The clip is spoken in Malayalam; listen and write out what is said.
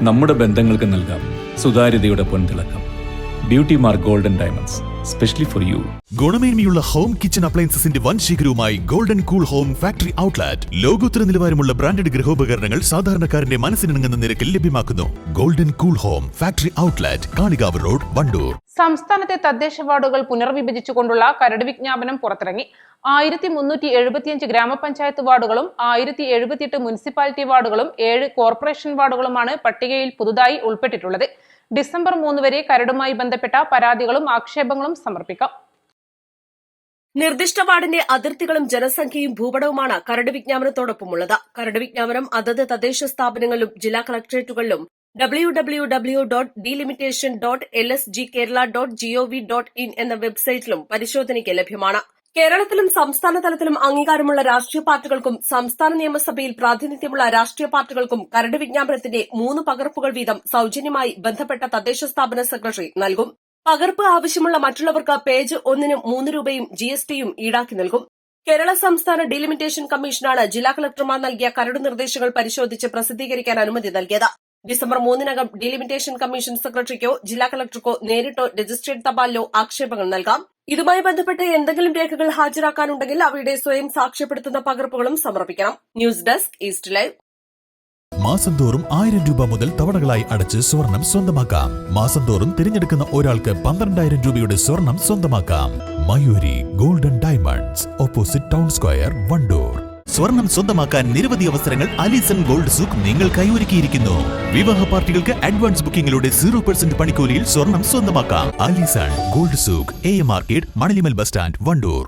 നമ്മുടെ ബന്ധങ്ങൾക്ക് നൽകാം സുതാര്യതയുടെ പൊൻതിളക്കം. Beauty mark golden diamonds, specially for you. ഗുണമേന്മയുള്ള ഹോം കിച്ചൺ അപ്ലയൻസസിന്റെ വൻ ശേഖരവുമായി golden cool home factory outlet. ലോകോത്തര നിലവാരമുള്ള ബ്രാൻഡഡ് ഗൃഹോപകരണങ്ങൾ സാധാരണക്കാരന്റെ മനസ്സിനിണങ്ങുന്ന നിരക്കിൽ ലഭ്യമാക്കുന്നു. Golden cool home factory outlet, Kalikavu road, Wandoor. സംസ്ഥാനത്തെ തദ്ദേശ വാർഡുകൾ പുനർവിഭജിച്ചുകൊണ്ടുള്ള കരട് വിജ്ഞാപനം പുറത്തിറങ്ങി. 1375 ഗ്രാമപഞ്ചായത്ത് വാർഡുകളും 1078 മുനിസിപ്പാലിറ്റി വാർഡുകളും 7 കോർപ്പറേഷൻ വാർഡുകളുമാണ് പട്ടികയിൽ പുതുതായി ഉൾപ്പെട്ടിട്ടുള്ളത്. ഡിസംബർ 3 വരെ കരടുമായി ബന്ധപ്പെട്ട പരാതികളും ആക്ഷേപങ്ങളും സമർപ്പിക്കാം. നിർദ്ദിഷ്ട വാർഡിന്റെ അതിർത്തികളും ജനസംഖ്യയും ഭൂപടവുമാണ് കരട് വിജ്ഞാപനത്തോടൊപ്പമുള്ളത്. കരട് വിജ്ഞാപനം അതത് തദ്ദേശ സ്ഥാപനങ്ങളിലും ജില്ലാ കളക്ടറേറ്റുകളിലും www.delimitation.lsgkerala.gov.in എന്ന വെബ്സൈറ്റിലും പരിശോധനയ്ക്ക് ലഭ്യമാണ്. കേരളത്തിലും സംസ്ഥാന തലത്തിലും അംഗീകാരമുള്ള രാഷ്ട്രീയ പാർട്ടികൾക്കും സംസ്ഥാന നിയമസഭയിൽ പ്രാതിനിധ്യമുള്ള രാഷ്ട്രീയ പാർട്ടികൾക്കും കരട് വിജ്ഞാപനത്തിന്റെ 3 പകർപ്പുകൾ വീതം സൌജന്യമായി ബന്ധപ്പെട്ട തദ്ദേശ സ്ഥാപന സെക്രട്ടറി നൽകും. പകർപ്പ് ആവശ്യമുള്ള മറ്റുള്ളവർക്ക് പേജ് 1-ന് 3 രൂപയും GSTയും ഈടാക്കി നൽകും. കേരള സംസ്ഥാന ഡീലിമിറ്റേഷൻ കമ്മീഷനാണ് ജില്ലാ കളക്ടർമാർ നൽകിയ കരട് നിർദ്ദേശങ്ങൾ പരിശോധിച്ച് പ്രസിദ്ധീകരിക്കാൻ അനുമതി നൽകിയത്. ഡിസംബർ 3-നകം ഡീലിമിറ്റേഷൻ കമ്മീഷൻ സെക്രട്ടറിക്കോ ജില്ലാ കളക്ടർക്കോ നേരിട്ടോ രജിസ്ട്രേഡ് തപാലിലോ ആക്ഷേപങ്ങൾ നൽകാം. ഇതുമായി ബന്ധപ്പെട്ട് എന്തെങ്കിലും രേഖകൾ ഹാജരാക്കാനുണ്ടെങ്കിൽ അവയുടെ സ്വയം സാക്ഷ്യപ്പെടുത്തുന്ന പകർപ്പുകളും സമർപ്പിക്കണം. News desk east live. മാസം തോറും 1000 രൂപ മുതൽ തവണകളായി അടച്ച് സ്വർണം സ്വന്തമാക്കാം. മാസം തോറും തിരഞ്ഞെടുക്കുന്ന ഒരാൾക്ക് 12,000 രൂപയുടെ സ്വർണം സ്വന്തമാക്കാം. Mayuri golden diamonds, opposite town square, Wandoor. സ്വർണം സ്വന്തമാക്കാൻ നിരവധി അവസരങ്ങൾ അലിസൺ ഗോൾഡ് സൂക്ക് നിങ്ങൾക്കായി ഒരുക്കിയിരിക്കുന്നു. വിവാഹ പാർട്ടികൾക്ക് അഡ്വാൻസ് ബുക്കിംഗിലൂടെ 0% പണിക്കൂലിയിൽ സ്വർണം സ്വന്തമാക്കാം. Alison gold souk, AM market, Manalimal bus stand, Wandoor.